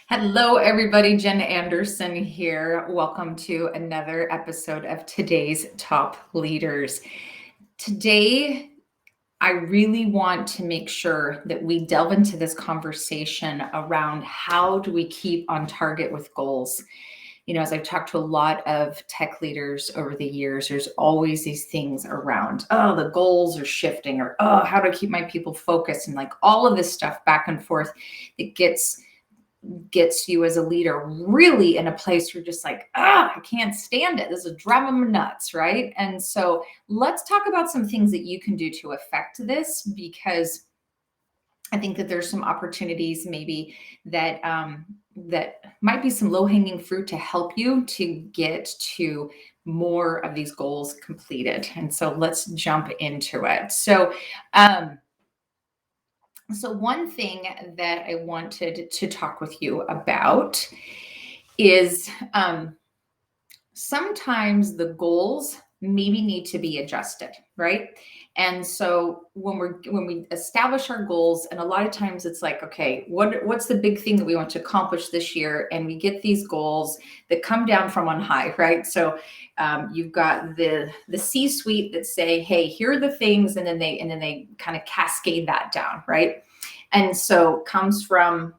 Hello, everybody. Jen Anderson here. Welcome to another episode of today's Top Leaders. Today, I really want to make sure that we delve into this conversation around how do we keep on target with goals. As I've talked to a lot of tech leaders over the years, there's always these things around, oh, the goals are shifting, or oh, how do I keep my people focused, and like all of this stuff back and forth that gets you as a leader really in a place where you're just like, I can't stand it. This is driving me nuts, right? And so let's talk about some things that you can do to affect this, because I think that there's some opportunities maybe that that might be some low-hanging fruit to help you to get to more of these goals completed. And so let's jump into it. So one thing that I wanted to talk with you about is sometimes the goals maybe need to be adjusted, right? And so when we establish our goals, and a lot of times it's like, okay, what's the big thing that we want to accomplish this year? And we get these goals that come down from on high, right? So you've got the C-suite that say, hey, here are the things, and then they kind of cascade that down, right? And so comes from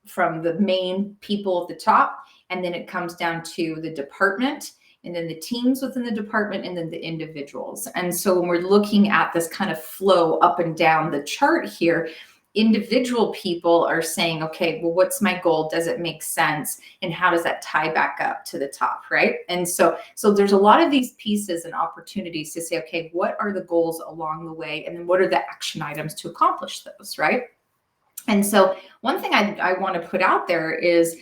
the main people at the top, and then it comes down to the department, and then the teams within the department, and then the individuals. And so when we're looking at this kind of flow up and down the chart here, individual people are saying, okay, well, what's my goal? Does it make sense? And how does that tie back up to the top, right? And so there's a lot of these pieces and opportunities to say, okay, what are the goals along the way? And then what are the action items to accomplish those, right? And so one thing I want to put out there is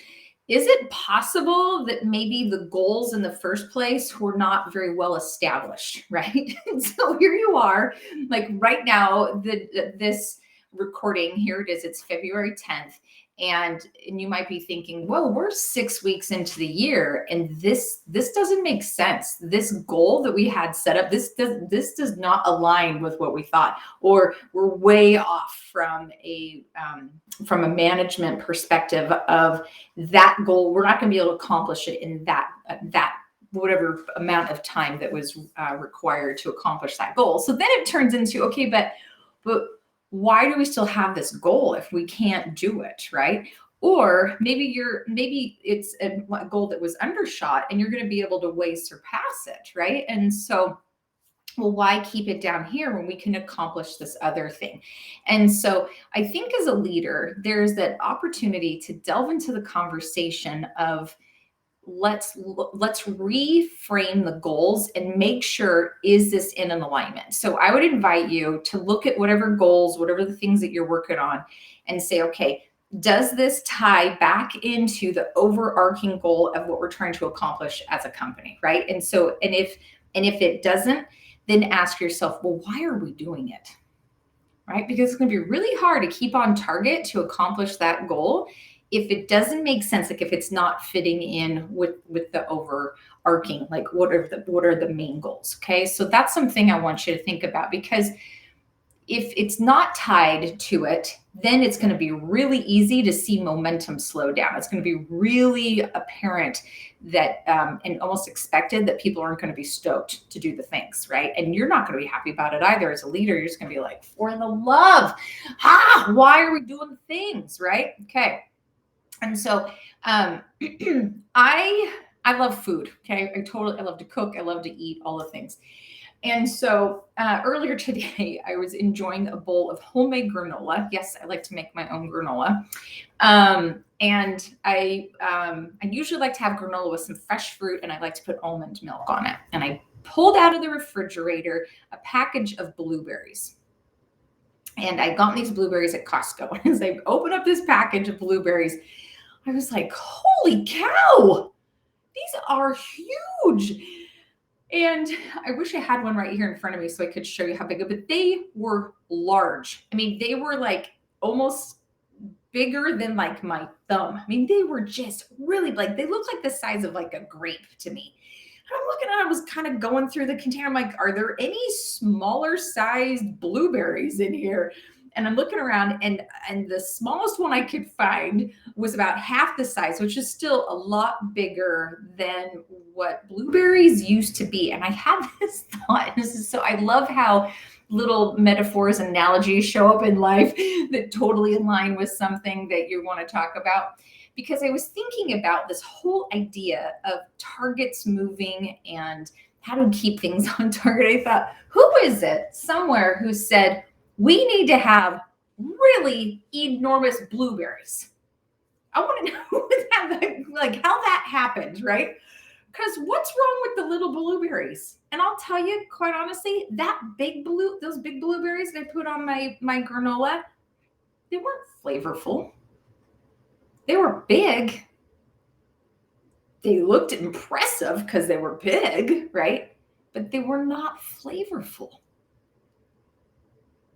it possible that maybe the goals in the first place were not very well established, right? And so here you are, like right now, this recording, here it is, it's February 10th. And you might be thinking, well, we're 6 weeks into the year, and this doesn't make sense. This goal that we had set up, this does not align with what we thought, or we're way off from a management perspective of that goal. We're not going to be able to accomplish it in that whatever amount of time that was required to accomplish that goal. So then it turns into, okay, but why do we still have this goal if we can't do it, right? Or maybe it's a goal that was undershot, and you're going to be able to way surpass it, right? And so, well, why keep it down here when we can accomplish this other thing? And so I think as a leader, there's that opportunity to delve into the conversation of, let's reframe the goals and make sure, is this in an alignment? So I would invite you to look at whatever goals, whatever the things that you're working on, and say, okay, does this tie back into the overarching goal of what we're trying to accomplish as a company, right? And so, and if it doesn't, then ask yourself, well, why are we doing it? Right? Because it's going to be really hard to keep on target to accomplish that goal if it doesn't make sense, like if it's not fitting in with the overarching, like what are the main goals? Okay, so that's something I want you to think about, because if it's not tied to it, then it's going to be really easy to see momentum slow down. It's going to be really apparent that and almost expected that people aren't going to be stoked to do the things, right? And you're not going to be happy about it either as a leader. You're just going to be like, for the love, why are we doing the things, right? Okay. And so I love food. Okay. I love to cook. I love to eat all the things. And so earlier today, I was enjoying a bowl of homemade granola. Yes, I like to make my own granola. And I usually like to have granola with some fresh fruit, and I like to put almond milk on it. And I pulled out of the refrigerator a package of blueberries. And I got these blueberries at Costco. As I opened up this package of blueberries, I was like, holy cow, these are huge. And I wish I had one right here in front of me so I could show you how big, but they were large. I mean, they were like almost bigger than like my thumb. I mean, they were just really, like, they looked like the size of like a grape to me. And I'm looking at it, I was kind of going through the container. I'm like, are there any smaller sized blueberries in here? And I'm looking around, and the smallest one I could find was about half the size, which is still a lot bigger than what blueberries used to be. And I had this thought, I love how little metaphors and analogies show up in life that totally align with something that you want to talk about. Because I was thinking about this whole idea of targets moving and how to keep things on target. I thought, who is it somewhere who said, we need to have really enormous blueberries? I want to know how that happened, right? Because what's wrong with the little blueberries? And I'll tell you, quite honestly, those big blueberries that I put on my granola, they weren't flavorful. They were big. They looked impressive because they were big, right? But they were not flavorful.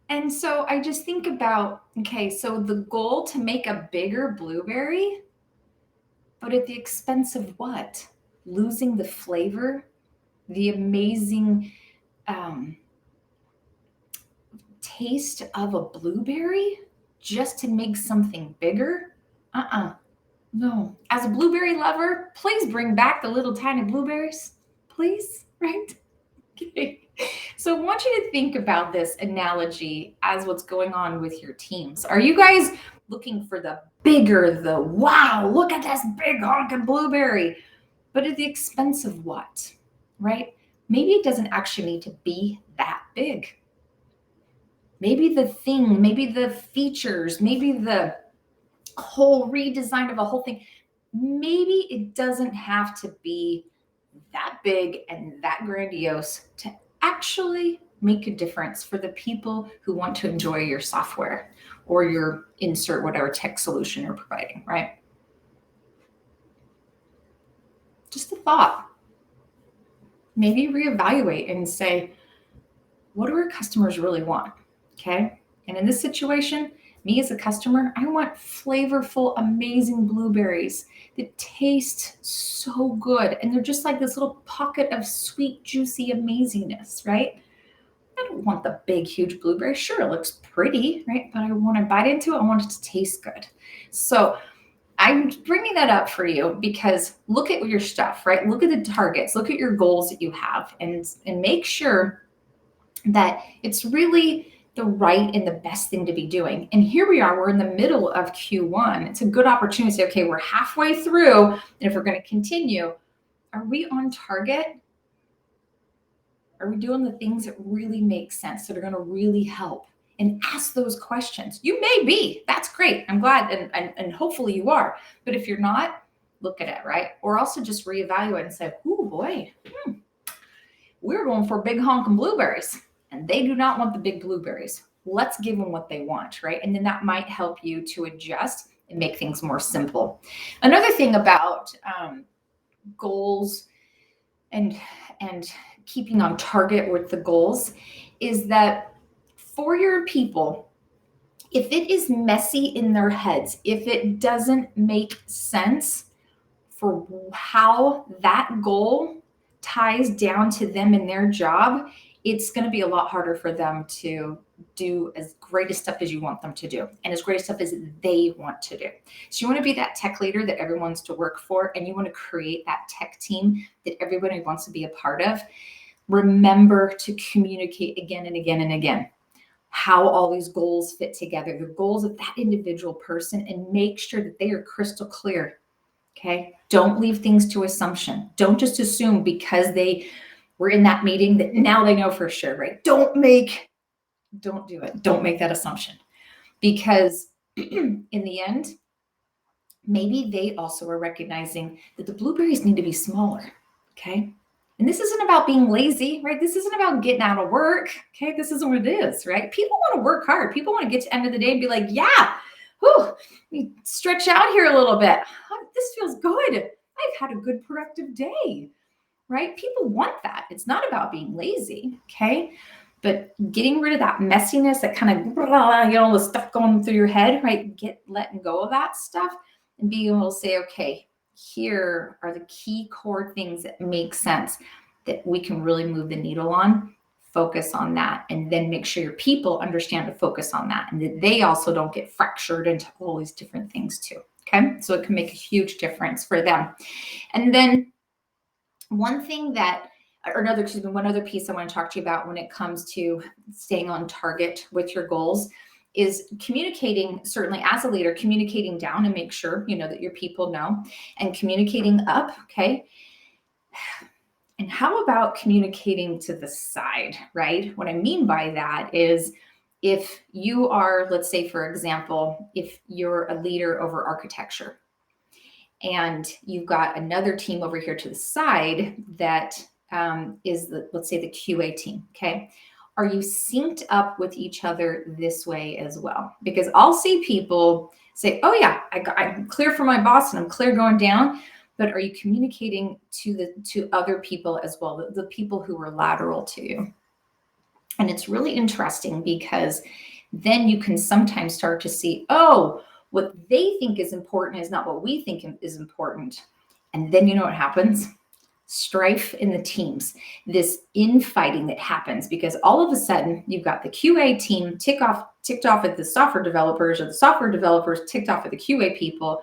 And so I just think about, okay, so the goal to make a bigger blueberry, but at the expense of what? Losing the flavor, the amazing taste of a blueberry just to make something bigger? No. As a blueberry lover, please bring back the little tiny blueberries, please, right? Okay. So I want you to think about this analogy as what's going on with your teams. Are you guys looking for the bigger, the wow, look at this big honking blueberry, but at the expense of what, right? Maybe it doesn't actually need to be that big. Maybe the thing, maybe the features, maybe the whole redesign of a whole thing, maybe it doesn't have to be that big and that grandiose to actually make a difference for the people who want to enjoy your software or your insert whatever tech solution you're providing, right? Just a thought. Maybe reevaluate and say, what do our customers really want? Okay. And in this situation, me as a customer, I want flavorful, amazing blueberries that taste so good. And they're just like this little pocket of sweet, juicy amazingness, right? I don't want the big, huge blueberry. Sure, it looks pretty, right? But I want to bite into it. I want it to taste good. So I'm bringing that up for you because look at your stuff, right? Look at the targets, look at your goals that you have, and make sure that it's really the right and the best thing to be doing. And here we are, we're in the middle of Q1. It's a good opportunity to say, okay, we're halfway through. And if we're going to continue, are we on target? Are we doing the things that really make sense, that are going to really help? And ask those questions. You may be. That's great. I'm glad. And hopefully you are. But if you're not, look at it, right? Or also just reevaluate and say, oh boy, we're going for big honking blueberries. And they do not want the big blueberries. Let's give them what they want, right? And then that might help you to adjust and make things more simple. Another thing about goals and keeping on target with the goals is that for your people, if it is messy in their heads, if it doesn't make sense for how that goal ties down to them and their job, it's going to be a lot harder for them to do as great a stuff as you want them to do and as great a stuff as they want to do. So you want to be that tech leader that everyone wants to work for, and you want to create that tech team that everybody wants to be a part of. Remember to communicate again and again and again how all these goals fit together, the goals of that individual person, and make sure that they are crystal clear. Okay. Don't leave things to assumption. Don't just assume because they were in that meeting that now they know for sure, right? Don't do it. Don't make that assumption, because in the end, maybe they also are recognizing that the blueberries need to be smaller. Okay. And this isn't about being lazy, right? This isn't about getting out of work. Okay. This isn't what it is, right? People want to work hard. People want to get to the end of the day and be like, yeah, whew, you stretch out here a little bit. This feels good. I've had a good productive day, right? People want that. It's not about being lazy. Okay. But getting rid of that messiness, that kind of, all the stuff going through your head, right? Letting go of that stuff and being able to say, okay, here are the key core things that make sense that we can really move the needle on focus on that, and then make sure your people understand to focus on that, and that they also don't get fractured into all these different things too. Okay, so it can make a huge difference for them. And then one other piece I want to talk to you about when it comes to staying on target with your goals is communicating, certainly as a leader, communicating down and make sure, that your people know, and communicating up. Okay. And how about communicating to the side, right? What I mean by that is, if you are, let's say, for example, if you're a leader over architecture, and you've got another team over here to the side that is let's say the QA team. Okay. Are you synced up with each other this way as well? Because I'll see people say, oh yeah, I'm clear for my boss and I'm clear going down. But are you communicating to other people as well, the people who are lateral to you? And it's really interesting, because then you can sometimes start to see, oh, what they think is important is not what we think is important. And then you know what happens? Strife in the teams, this infighting that happens, because all of a sudden you've got the QA team ticked off at the software developers, or the software developers ticked off at the QA people.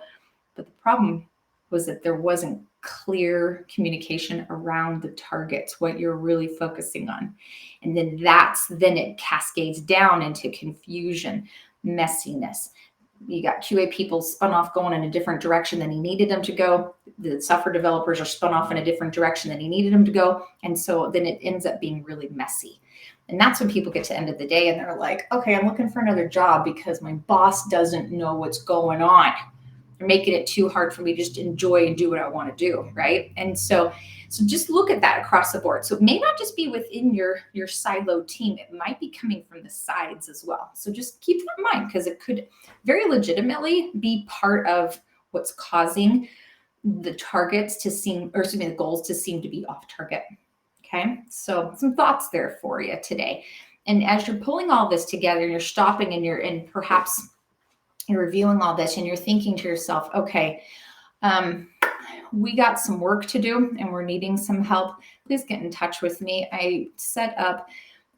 But the problem was that there wasn't clear communication around the targets, what you're really focusing on. And then it cascades down into confusion, messiness. You got QA people spun off going in a different direction than he needed them to go. The software developers are spun off in a different direction than he needed them to go. And so then it ends up being really messy. And that's when people get to the end of the day and they're like, okay, I'm looking for another job because my boss doesn't know what's going on. They're making it too hard for me to just enjoy and do what I want to do, right? And so just look at that across the board. So it may not just be within your siloed team. It might be coming from the sides as well. So just keep that in mind, because it could very legitimately be part of what's causing the the goals to seem to be off target. Okay, so some thoughts there for you today. And as you're pulling all this together, and you're stopping and perhaps you're reviewing all this, and you're thinking to yourself, okay, we got some work to do and we're needing some help, please get in touch with me. I set up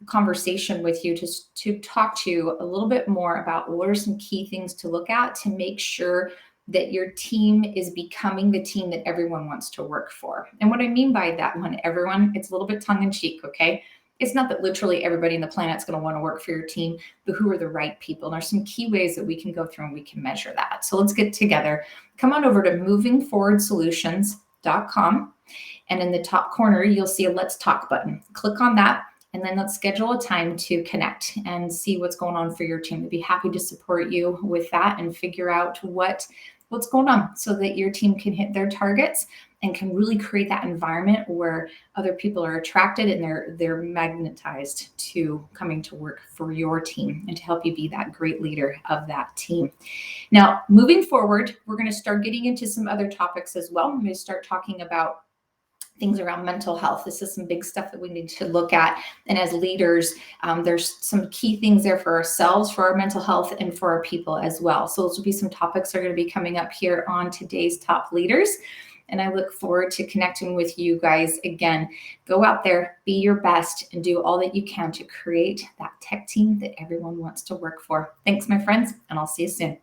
a conversation with you to talk to you a little bit more about what are some key things to look at to make sure that your team is becoming the team that everyone wants to work for. And what I mean by that, when everyone, it's a little bit tongue in cheek, okay? It's not that literally everybody in the planet's going to want to work for your team, but who are the right people? And there's some key ways that we can go through and we can measure that. So let's get together. Come on over to movingforwardsolutions.com. And in the top corner, you'll see a Let's Talk button. Click on that, and then let's schedule a time to connect and see what's going on for your team. I'd be happy to support you with that and figure out what's going on so that your team can hit their targets and can really create that environment where other people are attracted and they're magnetized to coming to work for your team and to help you be that great leader of that team. Now, moving forward, we're going to start getting into some other topics as well. I'm going to start talking about things around mental health. This is some big stuff that we need to look at. And as leaders, there's some key things there for ourselves, for our mental health, and for our people as well. So those will be some topics that are going to be coming up here on today's Top Leaders. And I look forward to connecting with you guys again. Go out there, be your best, and do all that you can to create that tech team that everyone wants to work for. Thanks, my friends, and I'll see you soon.